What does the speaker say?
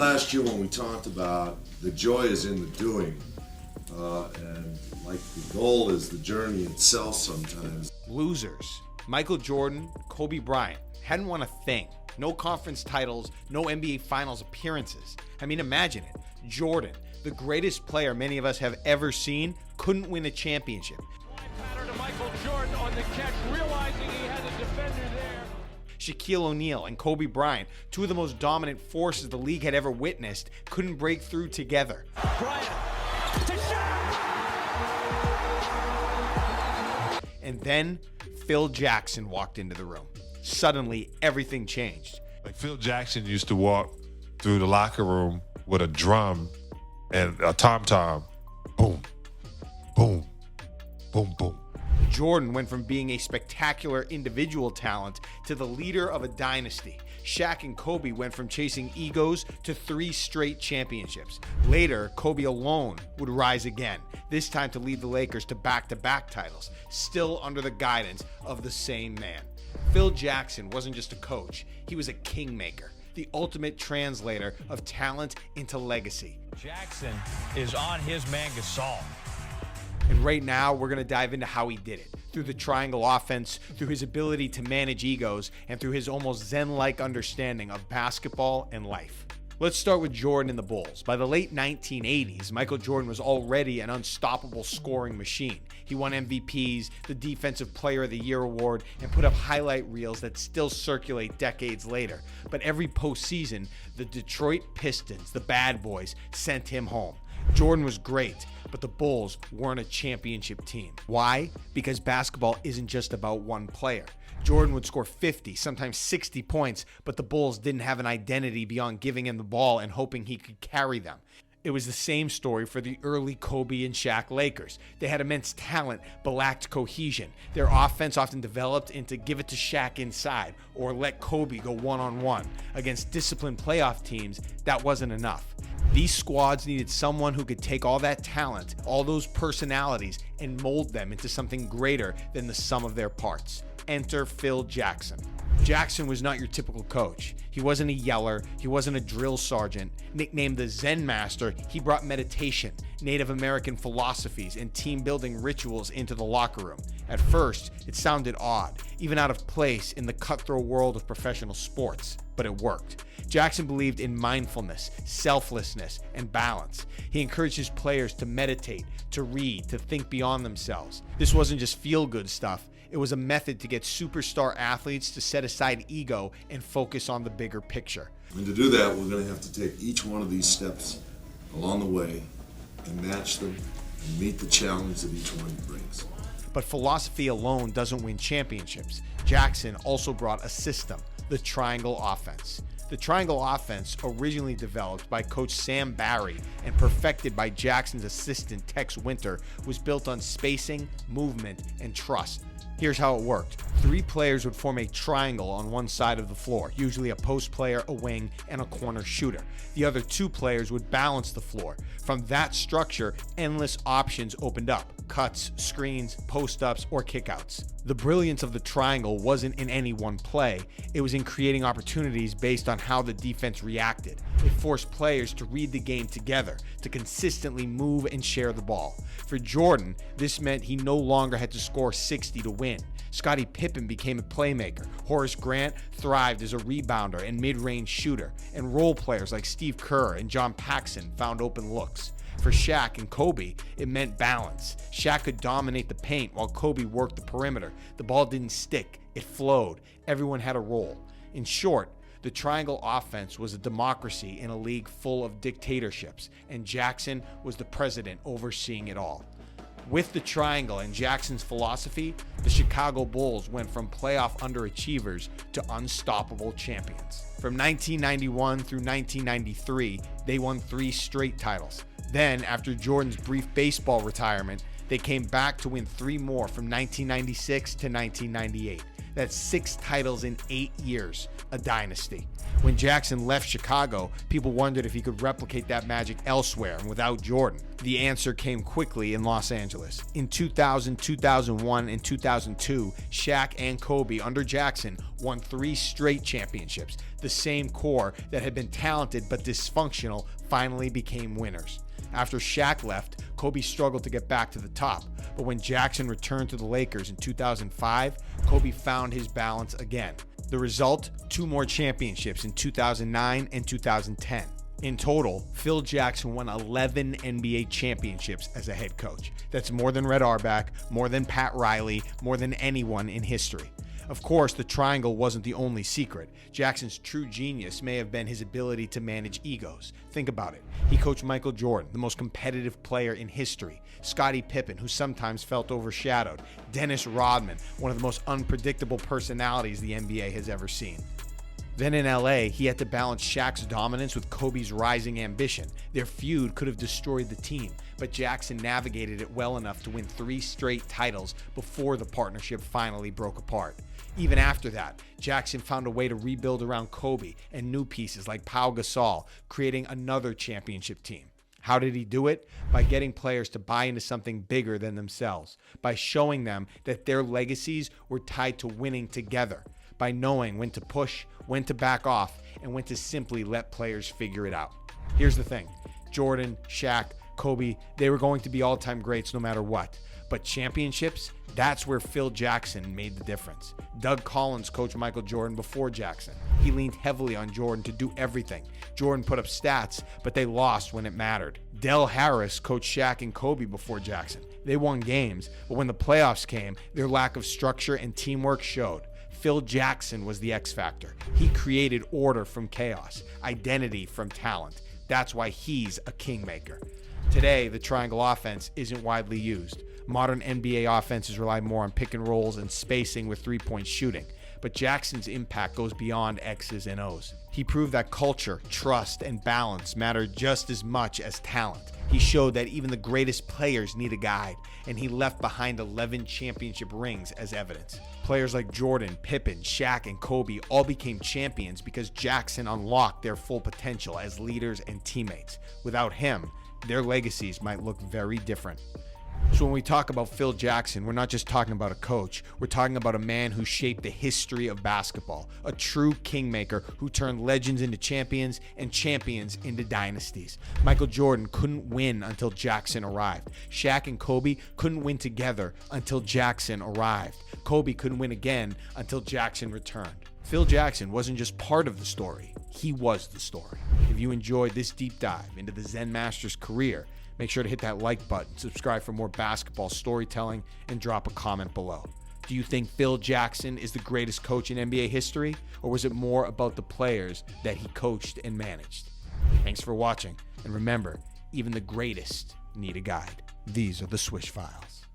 Last year when we talked about the joy is in the doing, and like the goal is the journey itself sometimes. Losers. Michael Jordan, Kobe Bryant hadn't won a thing. No conference titles, no NBA Finals appearances. I mean, imagine it. Jordan, the greatest player many of us have ever seen, couldn't win a championship. Pattern to Michael Jordan on the catch, realizing he had a defender there. Shaquille O'Neal and Kobe Bryant, two of the most dominant forces the league had ever witnessed, couldn't break through together. Bryant to Shaq! And then Phil Jackson walked into the room. Suddenly, everything changed. Like Phil Jackson used to walk through the locker room with a drum and a tom-tom. Boom, boom, boom, boom. Jordan went from being a spectacular individual talent to the leader of a dynasty. Shaq and Kobe went from chasing egos to 3 straight championships. Later, Kobe alone would rise again, this time to lead the Lakers to back-to-back titles, still under the guidance of the same man. Phil Jackson wasn't just a coach, he was a kingmaker, the ultimate translator of talent into legacy. Jackson is on his man Gasol. And right now, we're going to dive into how he did it. Through the triangle offense, through his ability to manage egos, and through his almost Zen-like understanding of basketball and life. Let's start with Jordan and the Bulls. By the late 1980s, Michael Jordan was already an unstoppable scoring machine. He won MVPs, the Defensive Player of the Year award, and put up highlight reels that still circulate decades later. But every postseason, the Detroit Pistons, the bad boys, sent him home. Jordan was great, but the Bulls weren't a championship team. Why? Because basketball isn't just about one player. Jordan would score 50, sometimes 60 points, but the Bulls didn't have an identity beyond giving him the ball and hoping he could carry them. It was the same story for the early Kobe and Shaq Lakers. They had immense talent, but lacked cohesion. Their offense often developed into give it to Shaq inside, or let Kobe go one-on-one. Against disciplined playoff teams, that wasn't enough. These squads needed someone who could take all that talent, all those personalities, and mold them into something greater than the sum of their parts. Enter Phil Jackson. Jackson was not your typical coach. He wasn't a yeller, he wasn't a drill sergeant. Nicknamed the Zen Master, he brought meditation, Native American philosophies, and team-building rituals into the locker room. At first, it sounded odd, even out of place in the cutthroat world of professional sports, but it worked. Jackson believed in mindfulness, selflessness, and balance. He encouraged his players to meditate, to read, to think beyond themselves. This wasn't just feel-good stuff. It was a method to get superstar athletes to set aside ego and focus on the bigger picture. And to do that, we're going to have to take each one of these steps along the way and match them and meet the challenge that each one brings. But philosophy alone doesn't win championships. Jackson also brought a system, the triangle offense. The triangle offense, originally developed by Coach Sam Barry and perfected by Jackson's assistant Tex Winter, was built on spacing, movement, and trust. Here's how it worked. 3 players would form a triangle on one side of the floor, usually a post player, a wing, and a corner shooter. The other 2 players would balance the floor. From that structure, endless options opened up. Cuts, screens, post-ups, or kickouts. The brilliance of the triangle wasn't in any one play. It was in creating opportunities based on how the defense reacted. It forced players to read the game together, to consistently move and share the ball. For Jordan, this meant he no longer had to score 60 to win. Scottie Pippen became a playmaker. Horace Grant thrived as a rebounder and mid-range shooter. And role players like Steve Kerr and John Paxson found open looks. For Shaq and Kobe, it meant balance. Shaq could dominate the paint while Kobe worked the perimeter. The ball didn't stick, it flowed. Everyone had a role. In short, the triangle offense was a democracy in a league full of dictatorships, and Jackson was the president overseeing it all. With the triangle and Jackson's philosophy, the Chicago Bulls went from playoff underachievers to unstoppable champions. From 1991 through 1993, they won 3 straight titles. Then, after Jordan's brief baseball retirement, they came back to win 3 more from 1996 to 1998. That's 6 titles in 8 years. a dynasty. When Jackson left Chicago, people wondered if he could replicate that magic elsewhere and without Jordan. The answer came quickly in Los Angeles. In 2000, 2001, and 2002, Shaq and Kobe under Jackson won 3 straight championships. The same core that had been talented but dysfunctional finally became winners. After Shaq left, Kobe struggled to get back to the top, but when Jackson returned to the Lakers in 2005, Kobe found his balance again. The result? 2 more championships in 2009 and 2010. In total, Phil Jackson won 11 NBA championships as a head coach. That's more than Red Auerbach, more than Pat Riley, more than anyone in history. Of course, the triangle wasn't the only secret. Jackson's true genius may have been his ability to manage egos. Think about it. He coached Michael Jordan, the most competitive player in history, Scottie Pippen, who sometimes felt overshadowed, Dennis Rodman, one of the most unpredictable personalities the NBA has ever seen. Then in LA, he had to balance Shaq's dominance with Kobe's rising ambition. Their feud could have destroyed the team, but Jackson navigated it well enough to win 3 straight titles before the partnership finally broke apart. Even after that, Jackson found a way to rebuild around Kobe and new pieces like Pau Gasol, creating another championship team. How did he do it? By getting players to buy into something bigger than themselves, by showing them that their legacies were tied to winning together, by knowing when to push, when to back off, and when to simply let players figure it out. Here's the thing. Jordan, Shaq, Kobe, they were going to be all-time greats no matter what. But championships, that's where Phil Jackson made the difference. Doug Collins coached Michael Jordan before Jackson. He leaned heavily on Jordan to do everything. Jordan put up stats, but they lost when it mattered. Del Harris coached Shaq and Kobe before Jackson. They won games, but when the playoffs came, their lack of structure and teamwork showed. Phil Jackson was the X factor. He created order from chaos, identity from talent. That's why he's a kingmaker. Today, the triangle offense isn't widely used. Modern NBA offenses rely more on pick and rolls and spacing with three-point shooting. But Jackson's impact goes beyond X's and O's. He proved that culture, trust, and balance matter just as much as talent. He showed that even the greatest players need a guide, and he left behind 11 championship rings as evidence. Players like Jordan, Pippen, Shaq, and Kobe all became champions because Jackson unlocked their full potential as leaders and teammates. Without him, their legacies might look very different. So when we talk about Phil Jackson, we're not just talking about a coach. We're talking about a man who shaped the history of basketball, a true kingmaker who turned legends into champions and champions into dynasties. Michael Jordan couldn't win until Jackson arrived. Shaq and Kobe couldn't win together until Jackson arrived. Kobe couldn't win again until Jackson returned. Phil Jackson wasn't just part of the story, he was the story. If you enjoyed this deep dive into the Zen Master's career, make sure to hit that like button, subscribe for more basketball storytelling, and drop a comment below. Do you think Phil Jackson is the greatest coach in NBA history, or was it more about the players that he coached and managed? Thanks for watching, and remember, even the greatest need a guide. These are the Swish Files.